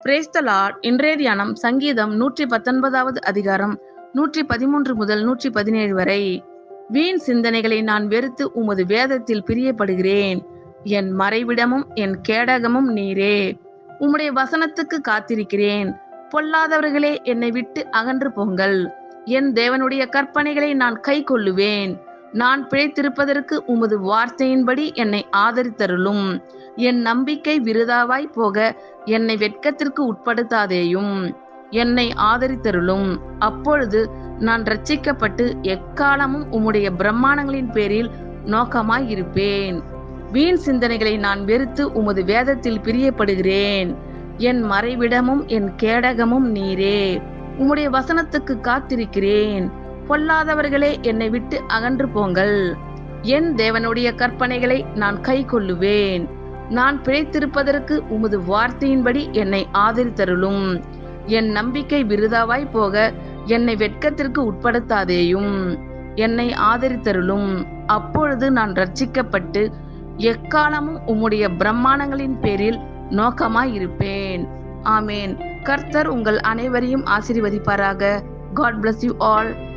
Brace த Lord. இன்றைய தியானம் சங்கீதம் 119வது அதிகாரம் 113 முதல் 117 வரை. வீண் சிந்தனைகளை நான் வெறுத்து உமது வேதத்தில் பிரியப்படுகிறேன். என் மறைவிடமும் என் கேடகமும் நீரே. உம்முடைய வசனத்துக்கு காத்திருக்கிறேன். பொல்லாதவர்களே, என்னை விட்டு அகன்று போங்கள். என் தேவனுடைய கற்பனைகளை நான் கைக்கொள்ளுவேன். நான் பிழைத்திருப்பதற்கு உமது வார்த்தையின்படி என்னை ஆதரித்தருளும். என் நம்பிக்கை விருதாவாய் போக என்னை வெட்கத்திற்கு உட்படுத்தாதேயும். என்னை ஆதரித்தருளும். அப்பொழுது நான் ரட்சிக்கப்பட்டு எக்காலமும் உம்முடைய பிரமாணங்களின் பேரில் நோக்கமாய் இருப்பேன். வீண் சிந்தனைகளை நான் வெறுத்து உமது வேதத்தில் பிரியப்படுகிறேன். என் மறைவிடமும் என் கேடகமும் நீரே. உம்முடைய வசனத்துக்கு காத்திருக்கிறேன். பொல்லாதவர்களே, என்னை விட்டு அகன்று போங்கள். என் தேவனுடைய கற்பனைகளை நான் கைக்கொள்ளுவேன். நான் பிழைத்திருப்பதற்கு உமது வார்த்தையின்படி என்னை ஆதரித்தருளும். என் நம்பிக்கை விருதாவாய் போக என்னை வெட்கத்திற்கு உட்படுத்தாதேயும். என்னை ஆதரித்தருளும். அப்பொழுது நான் ரட்சிக்கப்பட்டு எக்காலமும் உம்முடைய பிரமாணங்களின் பேரில் நோக்கமாய் இருப்பேன். ஆமேன். கர்த்தர் உங்கள் அனைவரையும் ஆசீர்வதிப்பாராக. God bless you all.